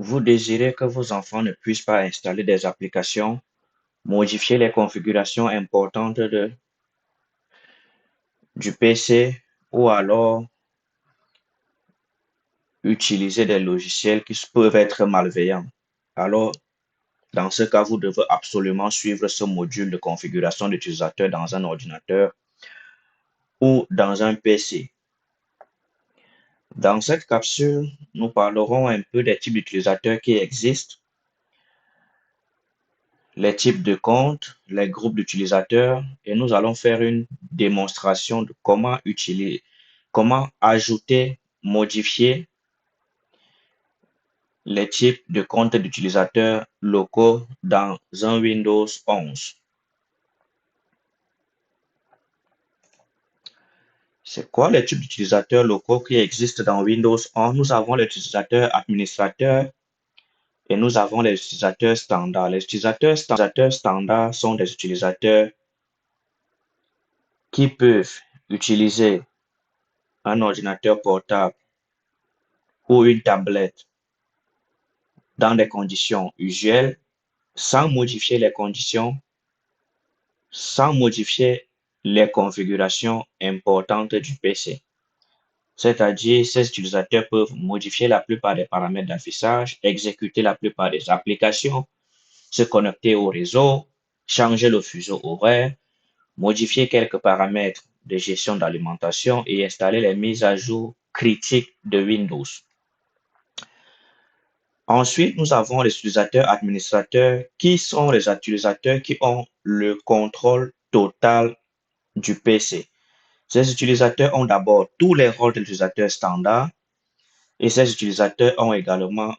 Vous désirez que vos enfants ne puissent pas installer des applications, modifier les configurations importantes du PC ou alors utiliser des logiciels qui peuvent être malveillants. Alors, dans ce cas, vous devez absolument suivre ce module de configuration d'utilisateur dans un ordinateur ou dans un PC. Dans cette capsule, nous parlerons un peu des types d'utilisateurs qui existent, les types de comptes, les groupes d'utilisateurs, et nous allons faire une démonstration de comment ajouter, modifier les types de comptes d'utilisateurs locaux dans un Windows 11. C'est quoi les types d'utilisateurs locaux qui existent dans Windows 11? Nous avons les utilisateurs administrateurs et nous avons les utilisateurs standards. Les utilisateurs standards sont des utilisateurs qui peuvent utiliser un ordinateur portable ou une tablette dans des conditions usuelles, sans modifier les conditions, sans modifier les configurations importantes du PC. C'est-à-dire, ces utilisateurs peuvent modifier la plupart des paramètres d'affichage, exécuter la plupart des applications, se connecter au réseau, changer le fuseau horaire, modifier quelques paramètres de gestion d'alimentation et installer les mises à jour critiques de Windows. Ensuite, nous avons les utilisateurs administrateurs qui sont les utilisateurs qui ont le contrôle total du PC. Ces utilisateurs ont d'abord tous les rôles d'utilisateurs standards et ces utilisateurs ont également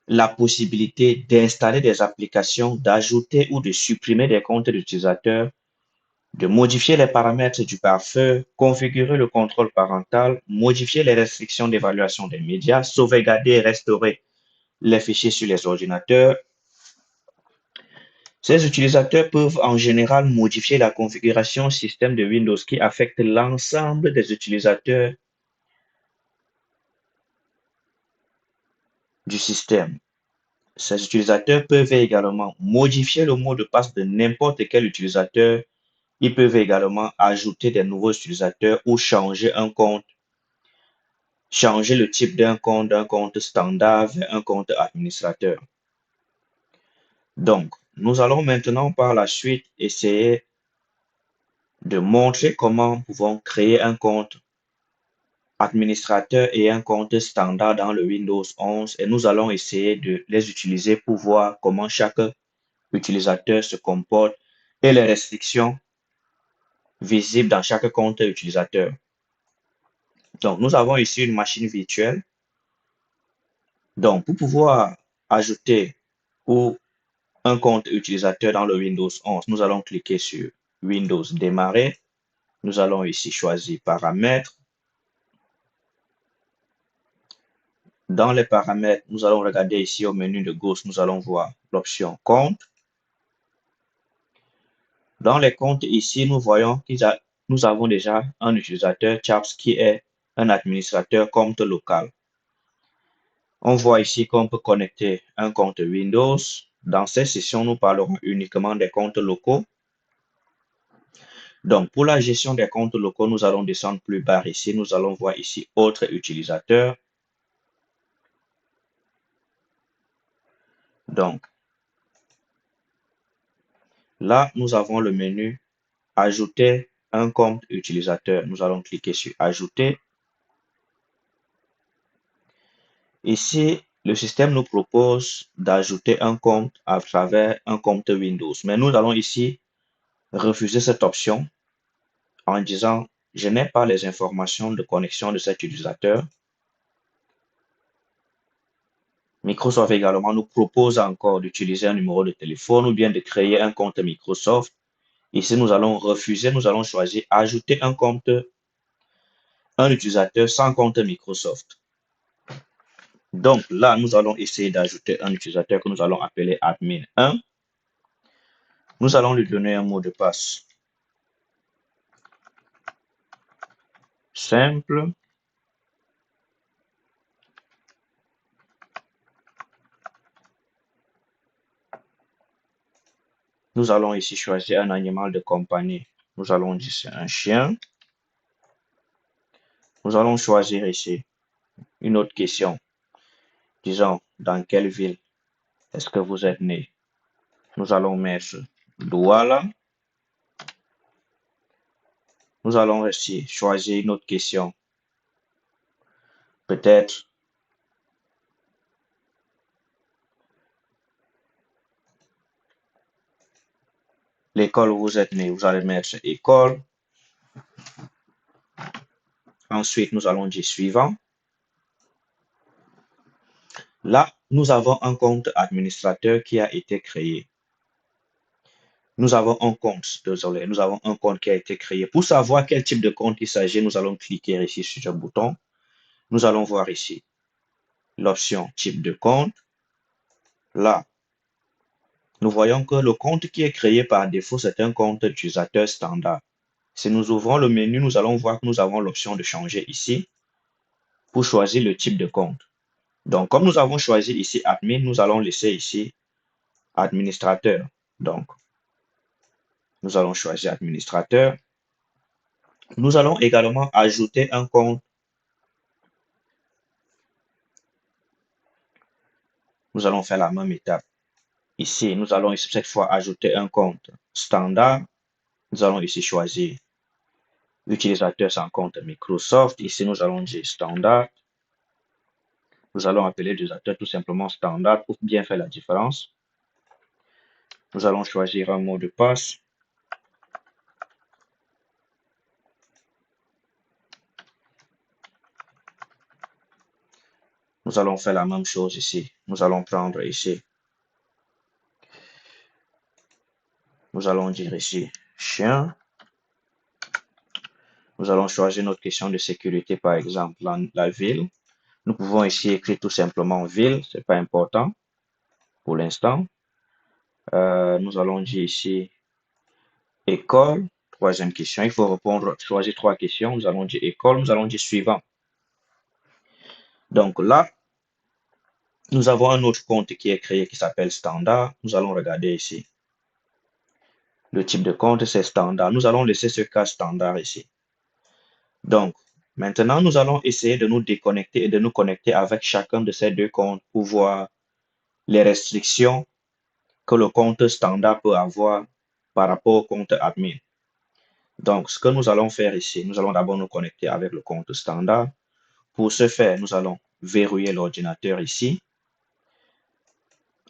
la possibilité d'installer des applications, d'ajouter ou de supprimer des comptes d'utilisateurs, de modifier les paramètres du pare-feu, configurer le contrôle parental, modifier les restrictions d'évaluation des médias, sauvegarder et restaurer les fichiers sur les ordinateurs. Ces utilisateurs peuvent en général modifier la configuration système de Windows qui affecte l'ensemble des utilisateurs du système. Ces utilisateurs peuvent également modifier le mot de passe de n'importe quel utilisateur. Ils peuvent également ajouter des nouveaux utilisateurs ou changer un compte, changer le type d'un compte standard vers un compte administrateur. Donc, nous allons maintenant par la suite essayer de montrer comment nous pouvons créer un compte administrateur et un compte standard dans le Windows 11 et nous allons essayer de les utiliser pour voir comment chaque utilisateur se comporte et les restrictions visibles dans chaque compte utilisateur. Donc, nous avons ici une machine virtuelle. Donc, pour pouvoir ajouter ou un compte utilisateur dans le Windows 11, nous allons cliquer sur Windows démarrer. Nous allons ici choisir paramètres. Dans les paramètres, nous allons regarder ici au menu de gauche, nous allons voir l'option compte. Dans les comptes ici, nous voyons que nous avons déjà un utilisateur Chaps qui est un administrateur compte local. On voit ici qu'on peut connecter un compte Windows. Dans cette session, nous parlerons uniquement des comptes locaux. Donc, pour la gestion des comptes locaux, nous allons descendre plus bas ici. Nous allons voir ici autres utilisateurs. Donc, là, nous avons le menu ajouter un compte utilisateur. Nous allons cliquer sur ajouter. Ici, le système nous propose d'ajouter un compte à travers un compte Windows. Mais nous allons ici refuser cette option en disant je n'ai pas les informations de connexion de cet utilisateur. Microsoft également nous propose encore d'utiliser un numéro de téléphone ou bien de créer un compte Microsoft. Ici, nous allons refuser, nous allons choisir ajouter un utilisateur sans compte Microsoft. Donc là, nous allons essayer d'ajouter un utilisateur que nous allons appeler admin1. Nous allons lui donner un mot de passe simple. Nous allons ici choisir un animal de compagnie. Nous allons dire c'est un chien. Nous allons choisir ici une autre question. Disons, dans quelle ville est-ce que vous êtes né? Nous allons mettre Douala. Nous allons aussi choisir une autre question. Peut-être l'école où vous êtes né. Vous allez mettre école. Ensuite, nous allons dire suivant. Là, nous avons un compte administrateur qui a été créé. Nous avons un compte, désolé, nous avons un compte qui a été créé. Pour savoir quel type de compte il s'agit, nous allons cliquer ici sur ce bouton. Nous allons voir ici l'option type de compte. Là, nous voyons que le compte qui est créé par défaut, c'est un compte utilisateur standard. Si nous ouvrons le menu, nous allons voir que nous avons l'option de changer ici pour choisir le type de compte. Donc, comme nous avons choisi ici admin, nous allons laisser ici administrateur. Donc, nous allons choisir administrateur. Nous allons également ajouter un compte. Nous allons faire la même étape. Ici, nous allons cette fois ajouter un compte standard. Nous allons ici choisir utilisateur sans compte Microsoft. Ici, nous allons dire standard. Nous allons appeler l'utilisateur tout simplement standard pour bien faire la différence. Nous allons choisir un mot de passe. Nous allons faire la même chose ici. Nous allons prendre ici. Nous allons dire ici chien. Nous allons choisir notre question de sécurité, par exemple, la ville. Nous pouvons ici écrire tout simplement ville, c'est pas important pour l'instant. Nous allons dire ici école, troisième question. Il faut répondre, choisir trois questions. Nous allons dire école, nous allons dire suivant. Donc là, nous avons un autre compte qui est créé qui s'appelle standard. Nous allons regarder ici. Le type de compte, c'est standard. Nous allons laisser ce cas standard ici. Donc, maintenant, nous allons essayer de nous déconnecter et de nous connecter avec chacun de ces deux comptes pour voir les restrictions que le compte standard peut avoir par rapport au compte admin. Donc, ce que nous allons faire ici, nous allons d'abord nous connecter avec le compte standard. Pour ce faire, nous allons verrouiller l'ordinateur ici.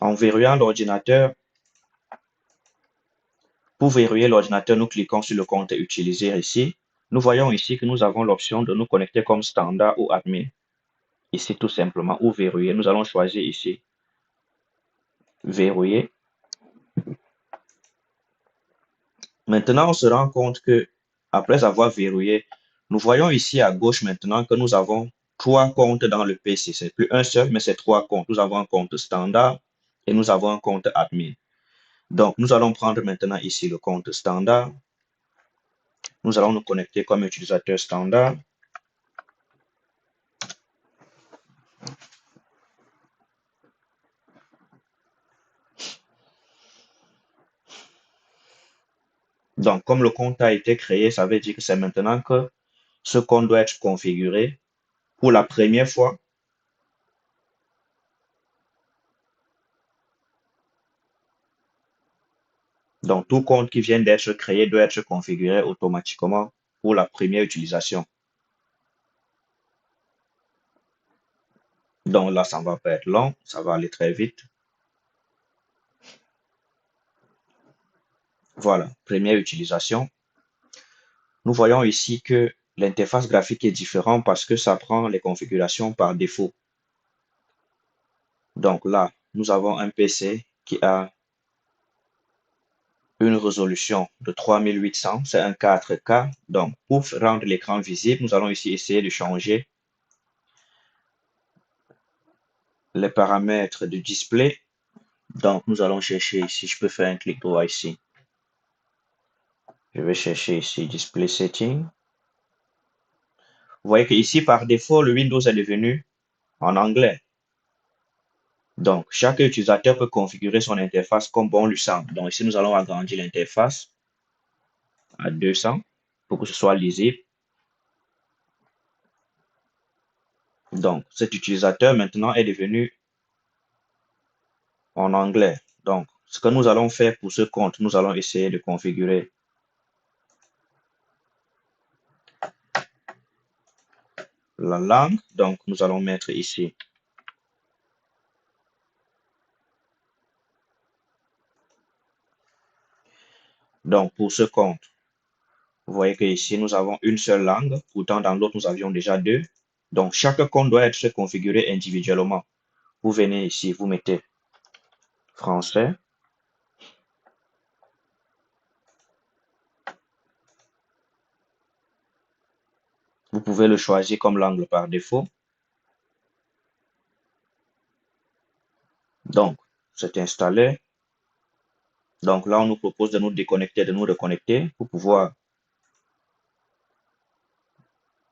En verrouillant l'ordinateur, pour verrouiller l'ordinateur, nous cliquons sur le compte utiliser ici. Nous voyons ici que nous avons l'option de nous connecter comme standard ou admin. Ici, tout simplement, ou verrouiller. Nous allons choisir ici verrouiller. Maintenant, on se rend compte que après avoir verrouillé, nous voyons ici à gauche maintenant que nous avons trois comptes dans le PC. C'est plus un seul, mais c'est trois comptes. Nous avons un compte standard et nous avons un compte admin. Donc, nous allons prendre maintenant ici le compte standard. Nous allons nous connecter comme utilisateur standard. Donc, comme le compte a été créé, ça veut dire que c'est maintenant que ce compte doit être configuré pour la première fois. Donc, tout compte qui vient d'être créé doit être configuré automatiquement pour la première utilisation. Donc là, ça ne va pas être long, ça va aller très vite. Voilà, première utilisation. Nous voyons ici que l'interface graphique est différente parce que ça prend les configurations par défaut. Donc là, nous avons un PC qui a une résolution de 3800, c'est un 4K. Donc, pour rendre l'écran visible, nous allons ici essayer de changer les paramètres du display. Donc, nous allons chercher ici, je peux faire un clic droit ici. Je vais chercher ici Display Setting. Vous voyez qu'ici, par défaut, le Windows est devenu en anglais. Donc, chaque utilisateur peut configurer son interface comme bon lui semble. Donc, ici, nous allons agrandir l'interface à 200 pour que ce soit lisible. Donc, cet utilisateur maintenant est devenu en anglais. Donc, ce que nous allons faire pour ce compte, nous allons essayer de configurer la langue. Donc, nous allons mettre ici. Donc, pour ce compte, vous voyez que ici, nous avons une seule langue. Pourtant, dans l'autre, nous avions déjà deux. Donc, chaque compte doit être configuré individuellement. Vous venez ici, vous mettez français. Vous pouvez le choisir comme langue par défaut. Donc, c'est installé. Donc là, on nous propose de nous déconnecter, de nous reconnecter pour pouvoir.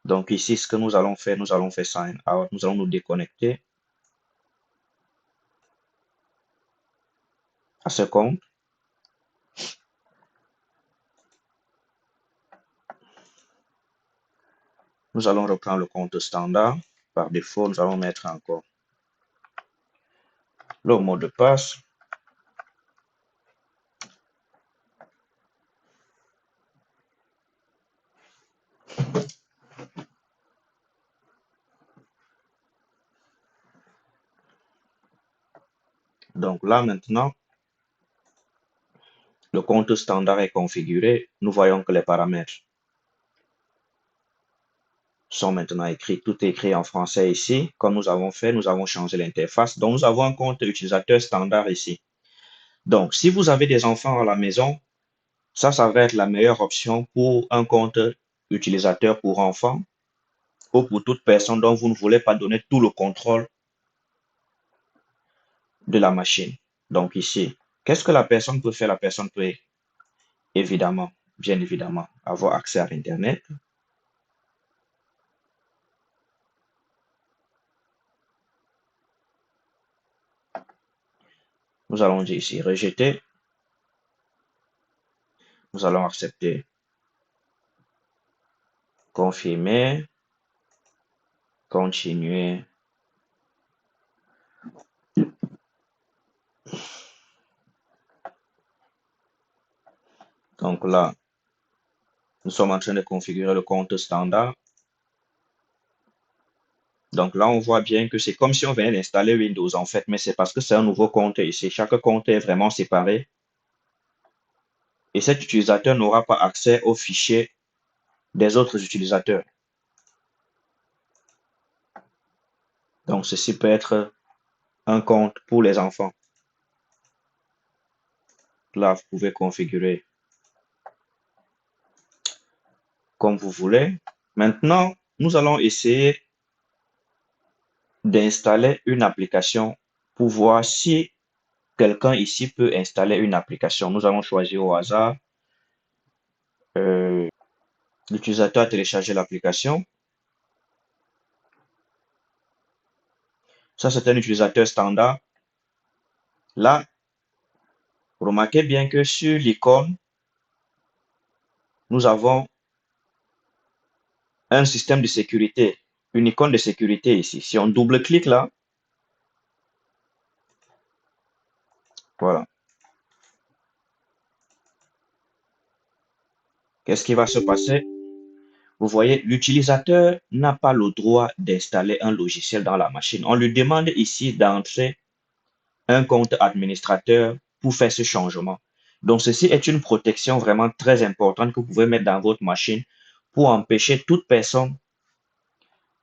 Donc ici, ce que nous allons faire sign out. Nous allons nous déconnecter à ce compte. Nous allons reprendre le compte standard. Par défaut, nous allons mettre encore le mot de passe. Donc là, maintenant, le compte standard est configuré. Nous voyons que les paramètres sont maintenant écrits. Tout est écrit en français ici. Comme nous avons fait, nous avons changé l'interface. Donc, nous avons un compte utilisateur standard ici. Donc, si vous avez des enfants à la maison, ça va être la meilleure option pour un compte utilisateur pour enfants ou pour toute personne dont vous ne voulez pas donner tout le contrôle de la machine. Donc ici, qu'est-ce que la personne peut faire? La personne peut évidemment, bien évidemment, avoir accès à Internet. Nous allons dire ici rejeter. Nous allons accepter, confirmer, continuer. Donc là, nous sommes en train de configurer le compte standard. Donc là, on voit bien que c'est comme si on venait d'installer Windows en fait, mais c'est parce que c'est un nouveau compte ici. Chaque compte est vraiment séparé. Et cet utilisateur n'aura pas accès aux fichiers des autres utilisateurs. Donc, ceci peut être un compte pour les enfants. Là, vous pouvez configurer comme vous voulez. Maintenant, nous allons essayer d'installer une application pour voir si quelqu'un ici peut installer une application. Nous allons choisir au hasard. L'utilisateur a téléchargé l'application. Ça, c'est un utilisateur standard. Là, remarquez bien que sur l'icône, nous avons un système de sécurité, une icône de sécurité ici. Si on double-clique là, voilà. Qu'est-ce qui va se passer? Vous voyez, l'utilisateur n'a pas le droit d'installer un logiciel dans la machine. On lui demande ici d'entrer un compte administrateur pour faire ce changement. Donc, ceci est une protection vraiment très importante que vous pouvez mettre dans votre machine pour empêcher toute personne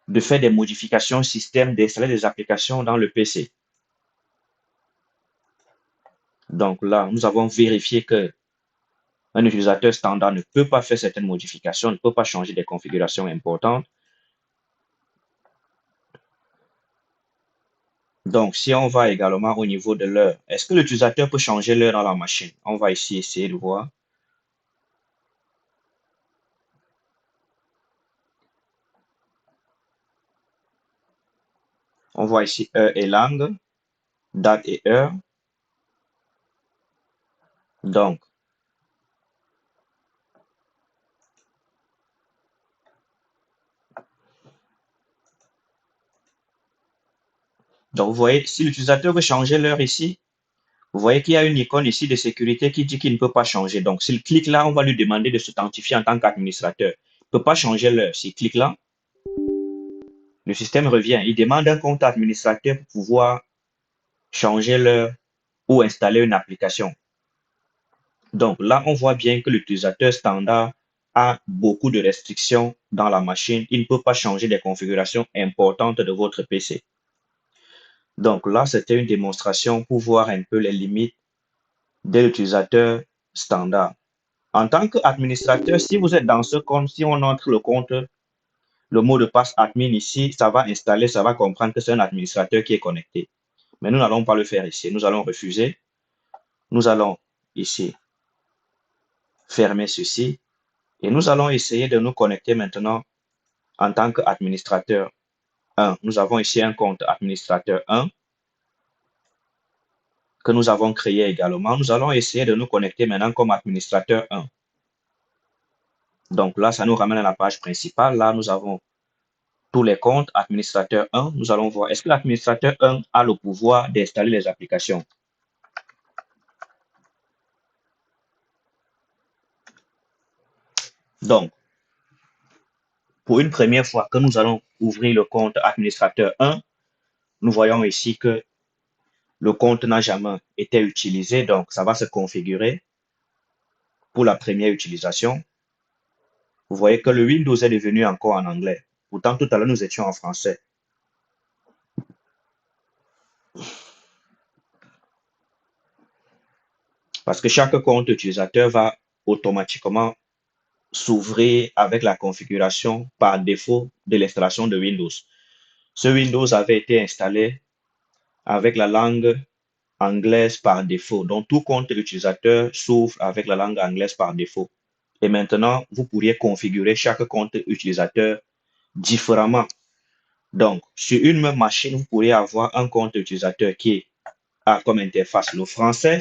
de faire des modifications au système, d'installer des applications dans le PC. Donc là, nous avons vérifié que un utilisateur standard ne peut pas faire certaines modifications, ne peut pas changer des configurations importantes. Donc, si on va également au niveau de l'heure, est-ce que l'utilisateur peut changer l'heure dans la machine? On va ici essayer de voir. On voit ici heure et langue. date et heure. Donc, vous voyez, si l'utilisateur veut changer l'heure ici, vous voyez qu'il y a une icône ici de sécurité qui dit qu'il ne peut pas changer. Donc, s'il clique là, on va lui demander de s'authentifier en tant qu'administrateur. Il ne peut pas changer l'heure. S'il clique là, le système revient. Il demande un compte administrateur pour pouvoir changer l'heure ou installer une application. Donc là, on voit bien que l'utilisateur standard a beaucoup de restrictions dans la machine. Il ne peut pas changer des configurations importantes de votre PC. Donc là, c'était une démonstration pour voir un peu les limites de l'utilisateur standard. En tant qu'administrateur, si vous êtes dans ce compte, si on entre le compte, le mot de passe admin ici, ça va installer, ça va comprendre que c'est un administrateur qui est connecté. Mais nous n'allons pas le faire ici. Nous allons refuser. Nous allons ici fermer ceci et nous allons essayer de nous connecter maintenant en tant qu'administrateur 1. Nous avons ici un compte administrateur 1 que nous avons créé également. Nous allons essayer de nous connecter maintenant comme administrateur 1. Donc là, ça nous ramène à la page principale. Là, nous avons tous les comptes administrateur 1. Nous allons voir, est-ce que l'administrateur 1 a le pouvoir d'installer les applications? Donc, pour une première fois que nous allons ouvrir le compte administrateur 1, nous voyons ici que le compte n'a jamais été utilisé, donc ça va se configurer pour la première utilisation. Vous voyez que le Windows est devenu encore en anglais. Pourtant, tout à l'heure, nous étions en français. Parce que chaque compte utilisateur va automatiquement s'ouvrir avec la configuration par défaut de l'installation de Windows. Ce Windows avait été installé avec la langue anglaise par défaut. Donc, tout compte utilisateur s'ouvre avec la langue anglaise par défaut. Et maintenant, vous pourriez configurer chaque compte utilisateur différemment. Donc, sur une même machine, vous pourriez avoir un compte utilisateur qui a comme interface le français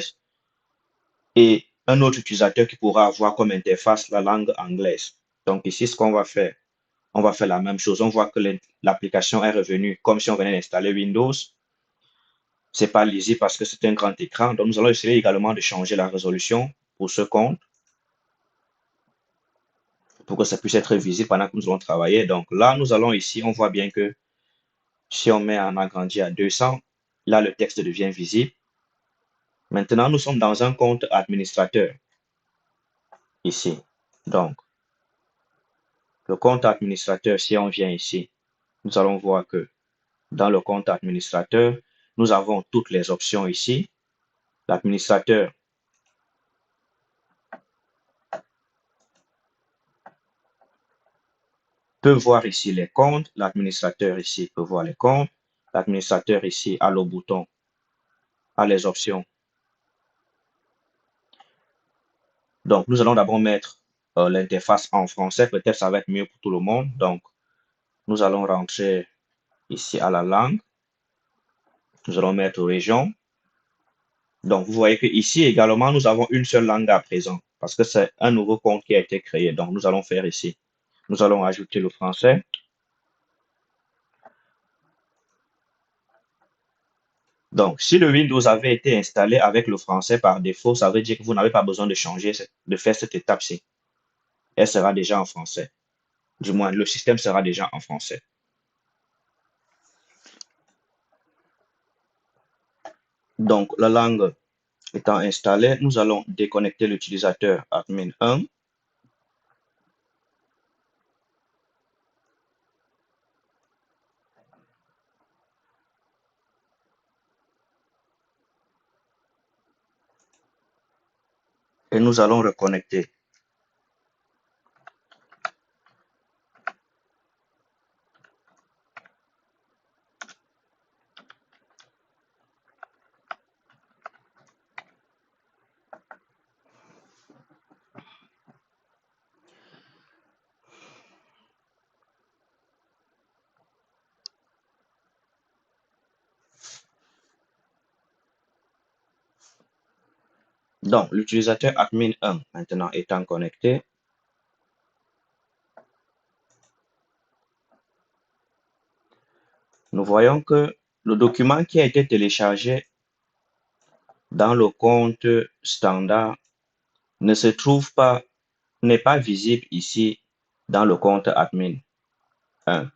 et un autre utilisateur qui pourra avoir comme interface la langue anglaise. Donc, ici, ce qu'on va faire, on va faire la même chose. On voit que l'application est revenue comme si on venait d'installer Windows. C'est pas lisible parce que c'est un grand écran. Donc, nous allons essayer également de changer la résolution pour ce compte pour que ça puisse être visible pendant que nous allons travailler. Donc là, nous allons ici, on voit bien que si on met en agrandi à 200, là, le texte devient visible. Maintenant, nous sommes dans un compte administrateur ici. Donc, le compte administrateur, si on vient ici, nous allons voir que dans le compte administrateur, nous avons toutes les options ici. L'administrateur peut voir ici les comptes. L'administrateur ici peut voir les comptes. L'administrateur ici a le bouton, a les options. Donc, nous allons d'abord mettre l'interface en français. Peut-être ça va être mieux pour tout le monde. Donc, nous allons rentrer ici à la langue. Nous allons mettre région. Donc, vous voyez que ici également, nous avons une seule langue à présent parce que c'est un nouveau compte qui a été créé. Donc, nous allons faire ici. Nous allons ajouter le français. Donc, si le Windows avait été installé avec le français par défaut, ça veut dire que vous n'avez pas besoin de changer, de faire cette étape-ci. Elle sera déjà en français. Du moins, le système sera déjà en français. Donc, la langue étant installée, nous allons déconnecter l'utilisateur admin 1. Et nous allons reconnecter. Donc, l'utilisateur admin 1 maintenant étant connecté, nous voyons que le document qui a été téléchargé dans le compte standard ne se trouve pas, n'est pas visible ici dans le compte admin 1.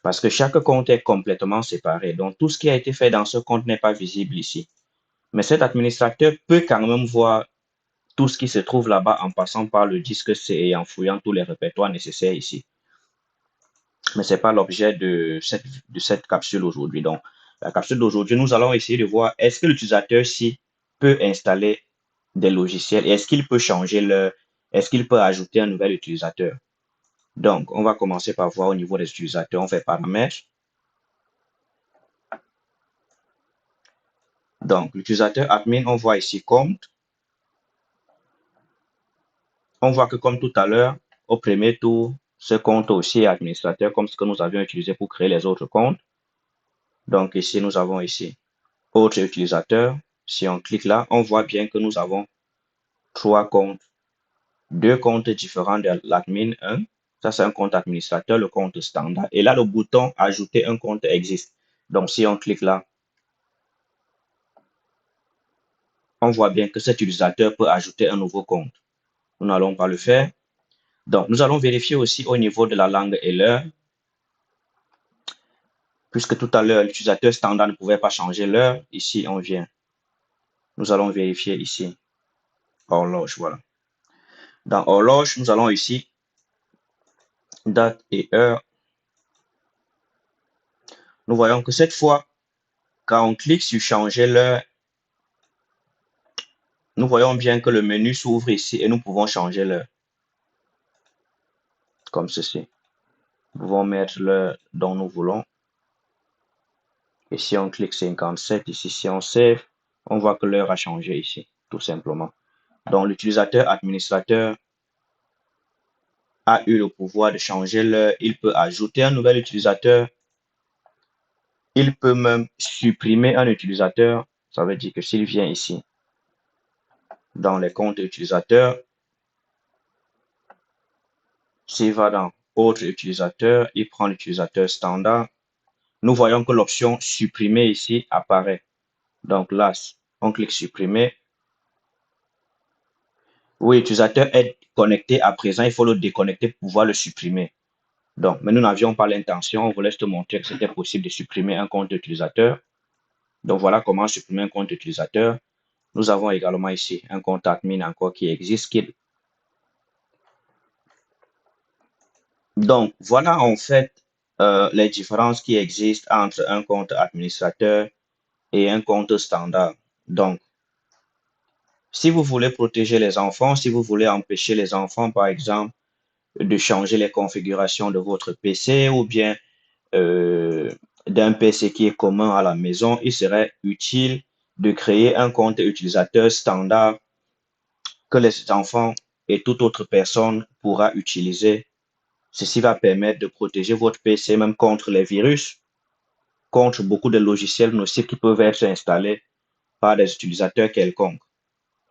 Parce que chaque compte est complètement séparé. Donc, tout ce qui a été fait dans ce compte n'est pas visible ici. Mais cet administrateur peut quand même voir tout ce qui se trouve là-bas en passant par le disque C et en fouillant tous les répertoires nécessaires ici. Mais ce n'est pas l'objet de cette capsule aujourd'hui. Donc, la capsule d'aujourd'hui, nous allons essayer de voir est-ce que l'utilisateur-ci peut installer des logiciels et est-ce qu'il peut est-ce qu'il peut ajouter un nouvel utilisateur. Donc, on va commencer par voir au niveau des utilisateurs, on fait paramètres. Donc, l'utilisateur admin, on voit ici compte. On voit que comme tout à l'heure, au premier tour, ce compte aussi est administrateur comme ce que nous avions utilisé pour créer les autres comptes. Donc ici, nous avons ici autre utilisateur. Si on clique là, on voit bien que nous avons trois comptes, deux comptes différents de l'admin 1. Ça, c'est un compte administrateur, le compte standard. Et là, le bouton ajouter un compte existe. Donc, si on clique là, on voit bien que cet utilisateur peut ajouter un nouveau compte. Nous n'allons pas le faire. Donc, nous allons vérifier aussi au niveau de la langue et l'heure. Puisque tout à l'heure, l'utilisateur standard ne pouvait pas changer l'heure. Ici, on vient. Nous allons vérifier ici. Horloge, voilà. Dans horloge, nous allons ici date et heure. Nous voyons que cette fois, quand on clique sur changer l'heure, nous voyons bien que le menu s'ouvre ici et nous pouvons changer l'heure. Comme ceci. Nous pouvons mettre l'heure dont nous voulons. Et si on clique 57 ici, si on save, on voit que l'heure a changé ici, tout simplement. Donc, l'utilisateur administrateur a eu le pouvoir de changer l'heure. Il peut ajouter un nouvel utilisateur. Il peut même supprimer un utilisateur. Ça veut dire que s'il vient ici, dans les comptes utilisateurs, s'il va dans autre utilisateur, il prend l'utilisateur standard. Nous voyons que l'option supprimer ici apparaît. Donc là, on clique supprimer. Oui, l'utilisateur est connecté à présent. Il faut le déconnecter pour pouvoir le supprimer. Donc, mais nous n'avions pas l'intention. On voulait te montrer que c'était possible de supprimer un compte utilisateur. Donc, voilà comment supprimer un compte utilisateur. Nous avons également ici un compte admin encore qui existe. Donc, voilà en fait les différences qui existent entre un compte administrateur et un compte standard. Donc, si vous voulez protéger les enfants, si vous voulez empêcher les enfants, par exemple, de changer les configurations de votre PC ou bien d'un PC qui est commun à la maison, il serait utile de créer un compte utilisateur standard que les enfants et toute autre personne pourra utiliser. Ceci va permettre de protéger votre PC même contre les virus, contre beaucoup de logiciels nocifs qui peuvent être installés par des utilisateurs quelconques.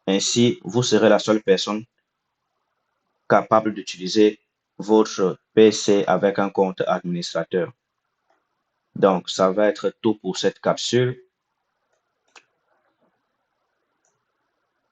Ainsi, vous serez la seule personne capable d'utiliser votre PC avec un compte administrateur. Donc, ça va être tout pour cette capsule.